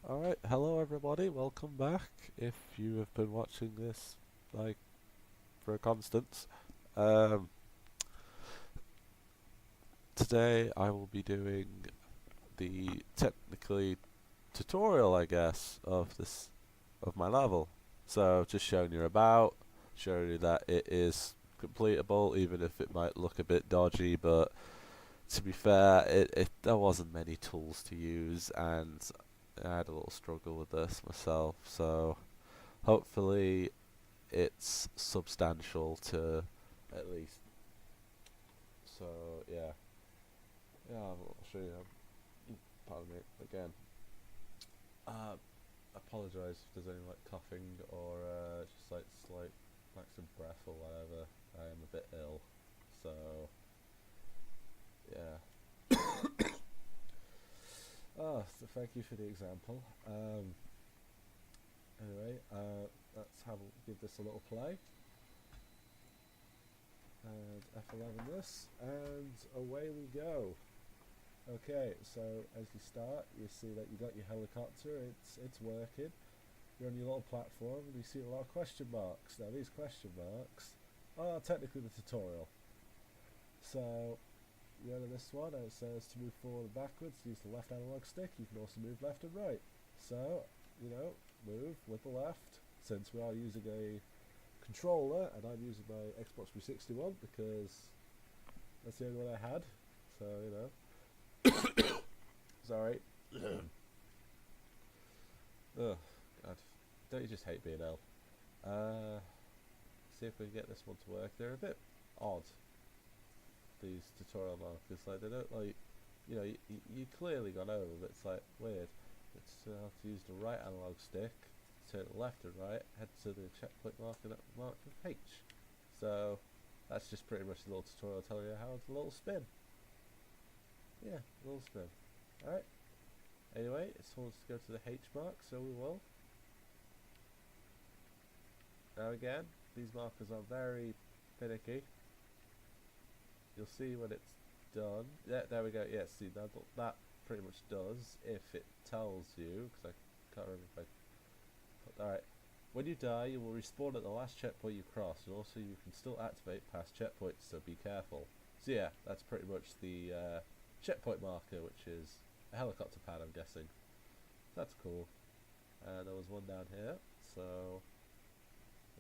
Alright, hello everybody, welcome back. If you have been watching this, like, for a constant. Um, Today I will be doing the technically tutorial, I guess, of my level. So, just showing you about, showing you that it is completable, even if it might look a bit dodgy, but to be fair, there wasn't many tools to use, and I had a little struggle with this myself, so hopefully it's substantial to at least. So yeah, I'll show you. Pardon me again. Uh, Apologise if there's any like coughing or just like slight lacks of breath or whatever. I am a bit ill, so yeah. Oh, so thank you for the example. Anyway, give this a little play. And F11 this, and away we go. Okay, so as you start, you see that you got your helicopter. It's working. You're on your little platform, and you see a lot of question marks. Now these question marks are technically the tutorial. So you go to this one, and it says to move forward and backwards, use the left analog stick. You can also move left and right. So move with the left. Since we are using a controller, and I'm using my Xbox 360 one because that's the only one I had. So sorry. Oh God, don't you just hate being ill? See if we can get this one to work. They're a bit odd, these tutorial markers. Like they don't like, you clearly gone over, but it's like weird. It's have to use the right analog stick, turn left and right, head to the checkpoint marker that marked with H. So that's just pretty much a little tutorial telling you how to little spin. Yeah, a little spin. Alright. Anyway, it's told us to go to the H mark, so we will. Now again, these markers are very finicky. You'll see when it's done. Yeah, there we go. Yeah, see that pretty much does if it tells you, because I can't remember if I. Alright. When you die, you will respawn at the last checkpoint you cross, and also you can still activate past checkpoints, so be careful. So yeah, that's pretty much the checkpoint marker, which is a helicopter pad, I'm guessing. That's cool. There was one down here, so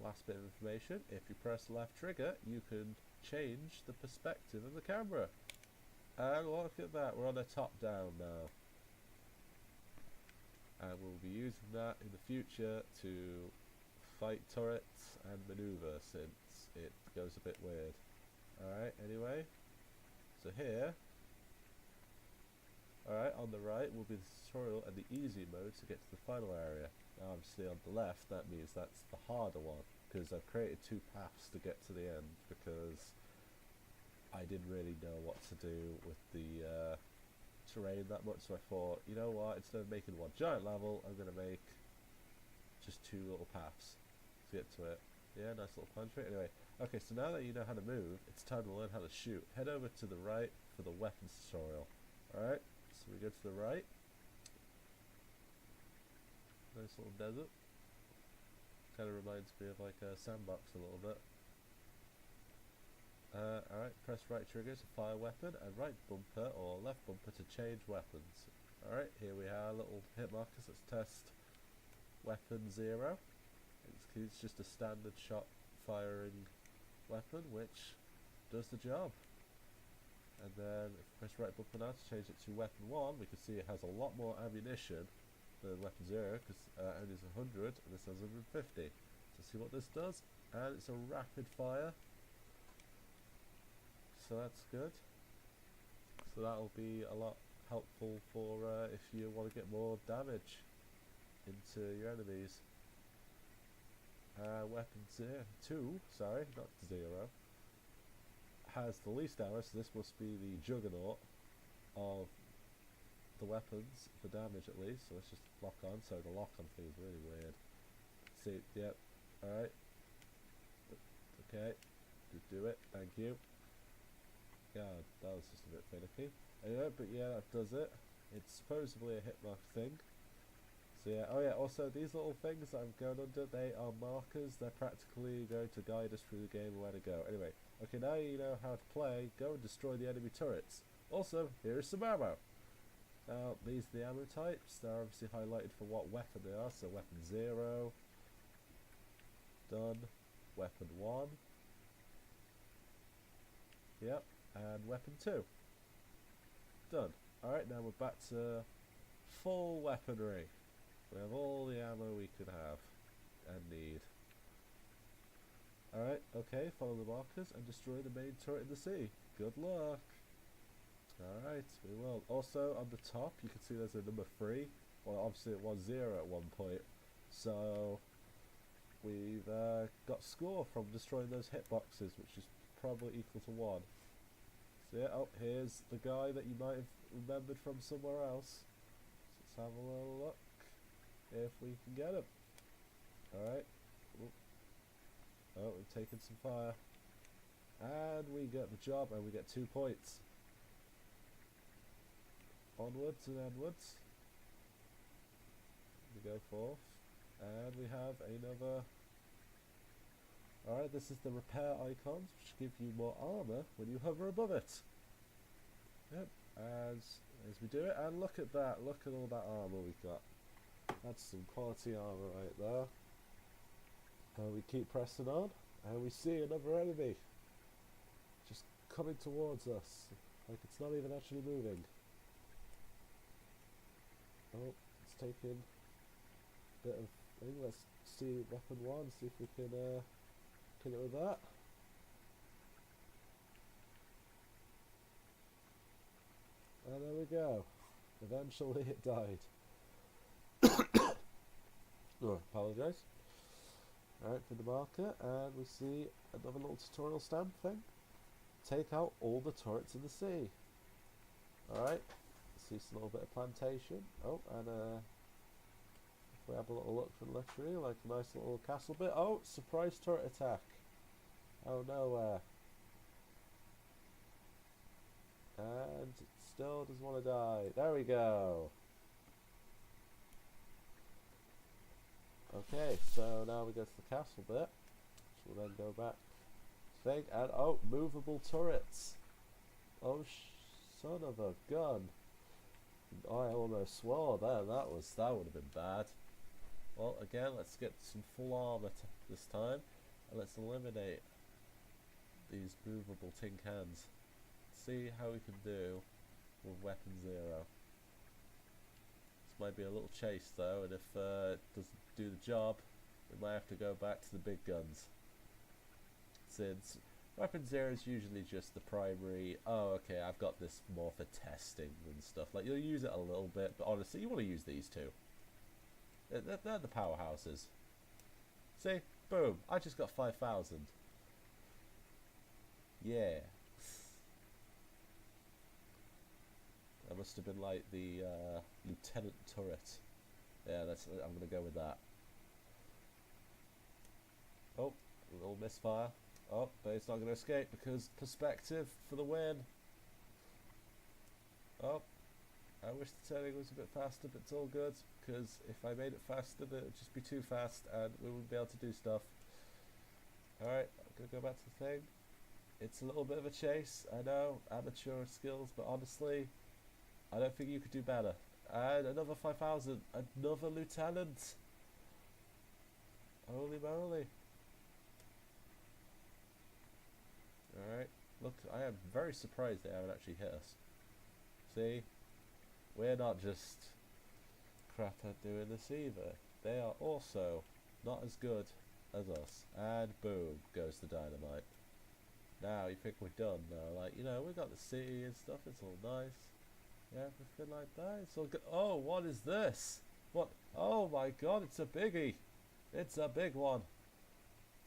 last bit of information, if you press the left trigger, you can change the perspective of the camera. And look at that, we're on a top down now. And we'll be using that in the future to fight turrets and maneuver, since it goes a bit weird. Alright, anyway, so here, alright, on the right will be the tutorial and the easy mode to get to the final area. Now obviously on the left, that means that's the harder one, because I've created two paths to get to the end, because I didn't really know what to do with the terrain that much, so I thought, you know what, instead of making one giant level, I'm going to make just two little paths to get to it. Yeah, nice little punch rate. Anyway, okay, so now that you know how to move, it's time to learn how to shoot. Head over to the right for the weapons tutorial. Alright, so we go to the right. Nice little desert. Kind of reminds me of like a sandbox a little bit. Alright, press right trigger to fire weapon and right bumper or left bumper to change weapons. Alright, here we are, little hit markers. Let's test weapon 0. It's just a standard shot firing weapon which does the job. And then if we press right bumper now to change it to weapon 1, we can see it has a lot more ammunition than weapon 0, because only is 100 and this has 150. So see what this does, and it's a rapid fire. So that's good. So that'll be a lot helpful for if you want to get more damage into your enemies. Weapon 2, sorry, not 0, has the least damage, so this must be the juggernaut of the weapons for damage at least. So let's just lock on. So the lock on thing is really weird. See, yep, alright. Okay, do it, thank you. God, that was just a bit finicky. Anyway, but yeah, that does it. It's supposedly a hitmark thing. So yeah, oh yeah, also these little things that I'm going under, they are markers. They're practically going to guide us through the game and where to go. Anyway, okay, now you know how to play, go and destroy the enemy turrets. Also, here's some ammo. Now, these are the ammo types. They're obviously highlighted for what weapon they are. So weapon 0, done. Weapon 1, yep, and weapon 2, done. Alright, now we're back to full weaponry. We have all the ammo we could have and need. Alright, okay, follow the markers and destroy the main turret in the sea. Good luck. Alright, we will. Also, on the top, you can see there's a number 3. Well, obviously it was 0 at one point. So, we've got score from destroying those hitboxes, which is probably equal to 1. So yeah, oh, here's the guy that you might have remembered from somewhere else. So let's have a little look if we can get him. Alright. Oh, we've taken some fire. And we get the job, and we get 2 points. Onwards and onwards. We go forth. And we have another. Alright, this is the repair icons, which give you more armor when you hover above it. Yep, as we do it, and look at that, look at all that armor we've got. That's some quality armor right there. And we keep pressing on, and we see another enemy just coming towards us, like it's not even actually moving. Oh, it's taking a bit of thing. Let's see weapon 1, see if we can kill it with that. And there we go. Eventually it died. Oh, apologise. Alright, for the marker, and we see another little tutorial stamp thing. Take out all the turrets in the sea. Alright, see a little bit of plantation. Oh, and if we have a little look from the tree, like a nice little castle bit. Oh, surprise turret attack. Oh, nowhere. And it still doesn't want to die. There we go. Okay, so now we go to the castle bit, which will then go back thing, and oh, movable turrets. Oh, son of a gun. I almost swore there, that would have been bad. Well, again, let's get some full armor this time, and let's eliminate these movable tin cans. See how we can do with weapon 0. This might be a little chase though, and if it doesn't do the job, we might have to go back to the big guns. Since weapon 0 is usually just the primary, oh okay, I've got this more for testing and stuff. Like, you'll use it a little bit, but honestly, you want to use these two. They're the powerhouses. See? Boom! I just got 5,000. Yeah. That must have been like the lieutenant turret. Yeah, I'm gonna go with that. Oh, a little misfire. Oh, but it's not gonna escape because perspective for the win. Oh, I wish the turning was a bit faster, but it's all good because if I made it faster, then it would just be too fast and we wouldn't be able to do stuff. Alright, I'm gonna go back to the thing. It's a little bit of a chase, I know, amateur skills, but honestly, I don't think you could do better. And another 5,000, another lieutenant. Holy moly. Alright, look, I am very surprised they haven't actually hit us. See, we're not just crap at doing this either. They are also not as good as us. And boom, goes the dynamite. Now you think we're done though, like, you know, we got the city and stuff, it's all nice. Yeah, everything like that, it's all good. Oh, what is this? What? Oh my god, it's a biggie. It's a big one.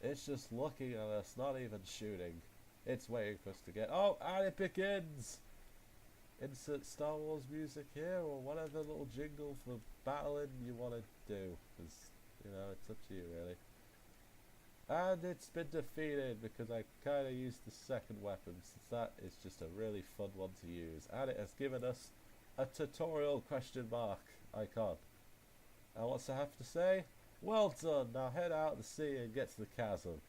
It's just looking at us, not even shooting. It's waiting for us to get... Oh, and it begins! Insert Star Wars music here, or whatever little jingle for battling you want to do. Because, you know, it's up to you, really. And it's been defeated because I kind of used the second weapon, since that is just a really fun one to use. And it has given us a tutorial question mark icon. And what's I have to say? Well done, now head out to sea and get to the chasm.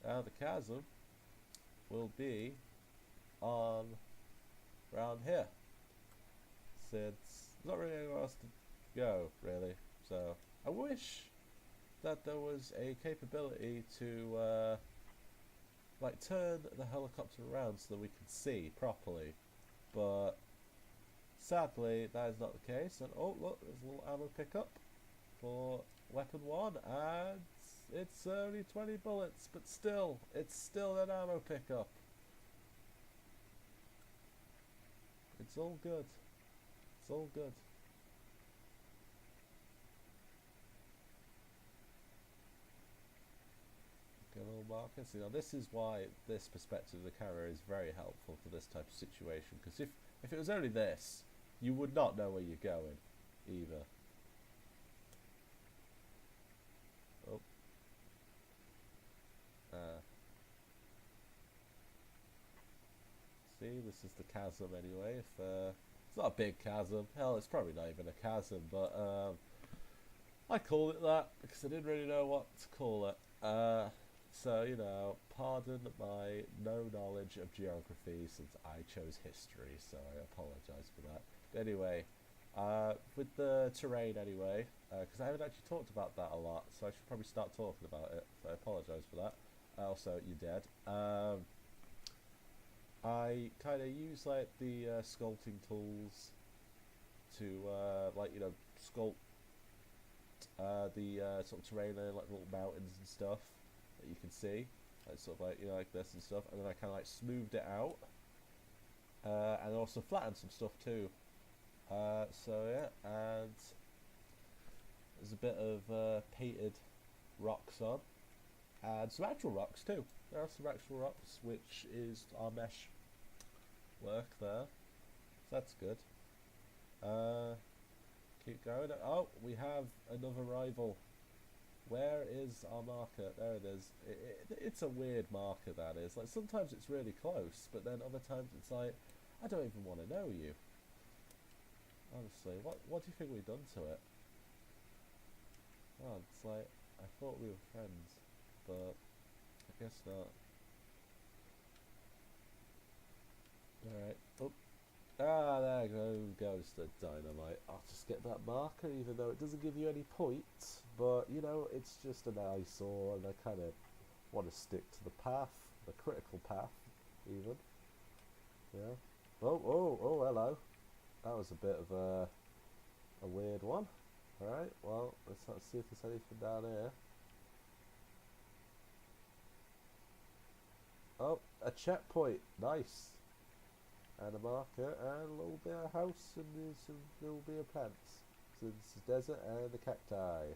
Now the chasm will be on around here, since there's not really anywhere else to go, really. So I wish that there was a capability to like turn the helicopter around so that we can see properly, but sadly that is not the case. And oh look, there's a little ammo pickup for weapon 1, and it's only 20 bullets, but still, it's still an ammo pickup. It's all good. It's all good. Good old marker. See, now this is why this perspective of the camera is very helpful for this type of situation, because if it was only this, you would not know where you're going, either. Oh. See, this is the chasm anyway. If it's not a big chasm, hell, it's probably not even a chasm, but I call it that because I didn't really know what to call it. So, you know, pardon my no knowledge of geography since I chose history, so I apologise for that. But anyway, with the terrain anyway, because I haven't actually talked about that a lot, so I should probably start talking about it, so I apologise for that. Also, you're dead. I kind of use like the sculpting tools to like, you know, sculpt the sort of terrain and like little mountains and stuff that you can see, like sort of like, you know, like this and stuff, and then I kind of like smoothed it out and also flattened some stuff too. So yeah, and there's a bit of painted rocks on, and some actual rocks too. There are some actual rocks, which is our mesh work there, so that's good. Keep going. Oh, we have another rival. Where is our marker? There it is. It's a weird marker, that is. Like, sometimes it's really close, but then other times it's like, I don't even want to know you. Honestly, what do you think we've done to it? Oh, it's like, I thought we were friends, but I guess not. Alright. Oh. Ah, there goes the dynamite. I'll just get that marker, even though it doesn't give you any points. But, you know, it's just an eyesore, and I kind of want to stick to the path, the critical path, even. Yeah. Oh, hello. That was a bit of a weird one. Alright, well, let's see if there's anything down here. Oh, a checkpoint. Nice. And a marker, and a little bit of house, and there's some little bit of plants. So it's the desert and the cacti.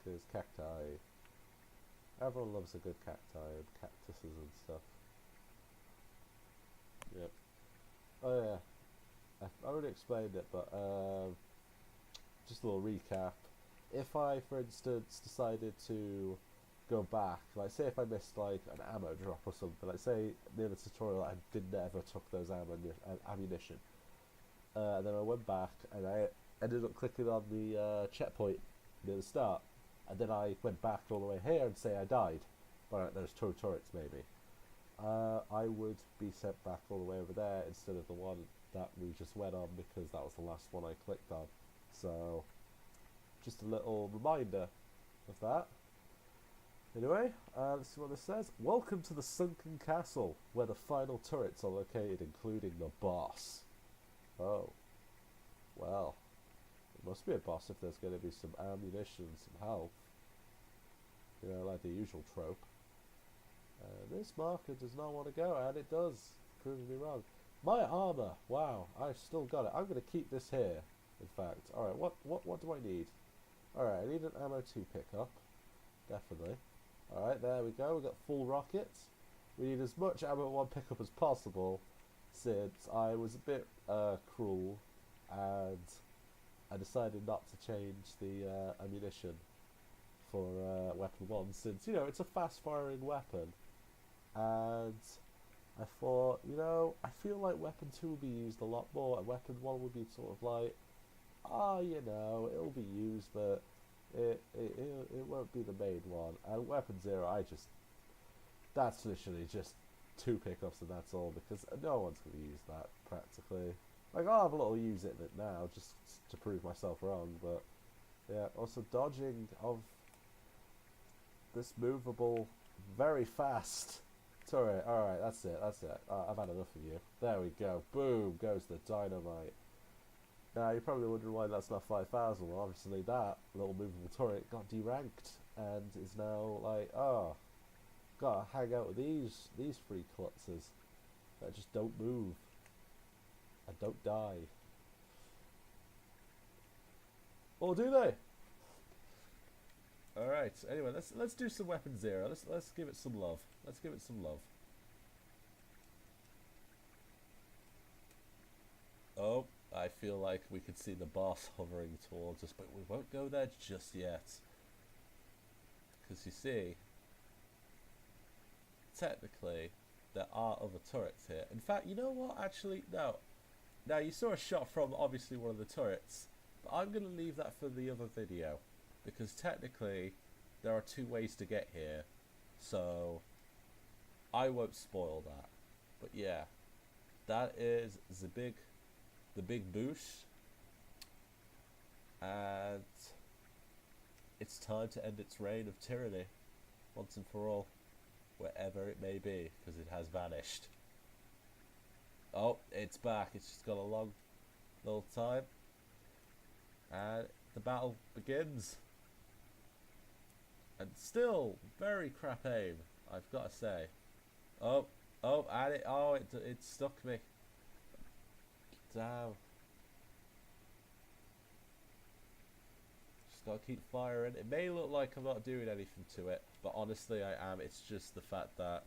Because cacti. Everyone loves a good cacti and cactuses and stuff. Yep. Oh yeah. I already explained it, but just a little recap. If I, for instance, decided to go back, like say if I missed like an ammo drop or something, like say near the tutorial I never took those ammunition, and then I went back and I ended up clicking on the checkpoint near the start, and then I went back all the way here and say I died, but there's 2 turrets maybe, I would be sent back all the way over there instead of the one that we just went on, because that was the last one I clicked on. So just a little reminder of that. Anyway, let's see what this says. Welcome to the sunken castle, where the final turrets are located, including the boss. Oh. Well. It must be a boss if there's going to be some ammunition, some health. You know, like the usual trope. This marker does not want to go, and it does. Proving me wrong. My armor. Wow, I've still got it. I'm going to keep this here, in fact. Alright, what do I need? Alright, I need an ammo 2 pickup. Definitely. Alright, there we go. We've got full rockets. We need as much ammo 1 pickup as possible, since I was a bit cruel and I decided not to change the ammunition for weapon 1, since, you know, it's a fast firing weapon, and I thought, you know, I feel like Weapon 2 will be used a lot more, and Weapon 1 would be sort of like, you know, it'll be used, but it won't be the main one. And Weapon 0, that's literally just 2 pickups and that's all, because no one's going to use that, practically. Like, I'll have a little use it in it now, just to prove myself wrong, but yeah, also dodging of this movable, very fast turret. Alright, that's it. I've had enough of you. There we go. Boom, goes the dynamite. Now, you're probably wondering why that's not 5,000. Well, obviously that little movable turret got deranked and is now like, oh, gotta hang out with these free klutzes that just don't move and don't die. Or do they? Alright, anyway, let's do some Weapon 0. Let's give it some love. Let's give it some love. Oh, I feel like we could see the boss hovering towards us, but we won't go there just yet. Because you see, technically, there are other turrets here. In fact, you know what? Actually, no. Now, you saw a shot from, obviously, one of the turrets, but I'm going to leave that for the other video. Because technically, there are 2 ways to get here. So, I won't spoil that. But yeah, that is the big boost. And it's time to end its reign of tyranny, once and for all, wherever it may be, because it has vanished. Oh, it's back. It's just got a long little time. And the battle begins. And still, very crap aim, I've got to say. Oh, and it stuck me. Damn. Just gotta keep firing. It may look like I'm not doing anything to it, but honestly I am. It's just the fact that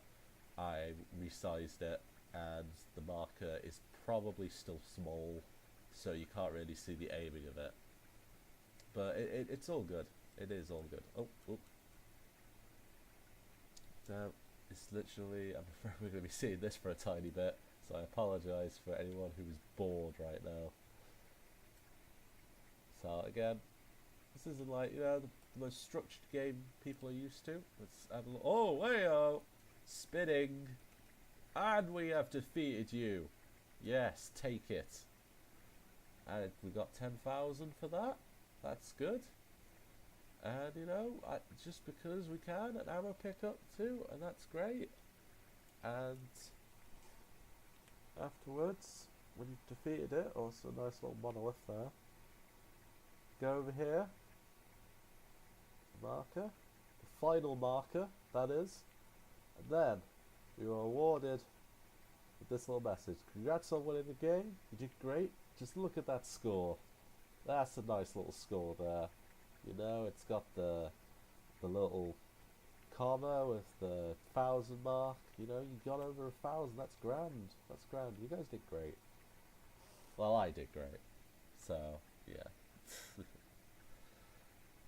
I resized it and the marker is probably still small, so you can't really see the aiming of it. But it's all good. It is all good. Oh. Damn. It's literally, I'm afraid we're going to be seeing this for a tiny bit, so I apologise for anyone who is bored right now. So again, this isn't like, you know, the most structured game people are used to. Let's have a look. Oh, hey-oh! Spinning! And we have defeated you! Yes, take it. And we got 10,000 for that. That's good. And you know, just because we can, an ammo pickup too, and that's great. And afterwards, when you've defeated it, also a nice little monolith there. Go over here. Marker. The final marker, that is. And then, you are awarded with this little message. Congrats on winning the game. You did great. Just look at that score. That's a nice little score there. You know, it's got the little comma with the 1,000 mark. You know, you got over 1,000. That's grand. That's grand. You guys did great. Well, I did great. So, yeah.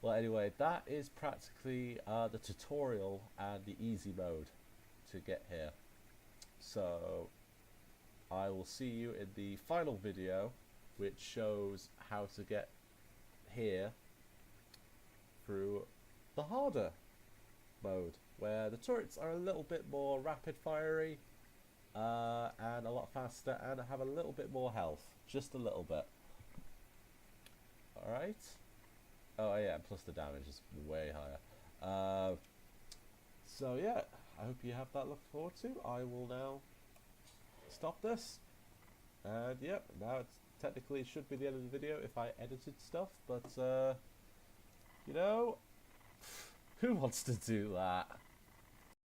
Well, anyway, that is practically the tutorial and the easy mode to get here. So, I will see you in the final video, which shows how to get here through the harder mode, where the turrets are a little bit more rapid fiery and a lot faster and have a little bit more health, just a little bit. Alright. Oh yeah, and plus the damage is way higher. So yeah, I hope you have that look forward to. I will now stop this, and yep, now it's technically it should be the end of the video if I edited stuff, but you know, who wants to do that?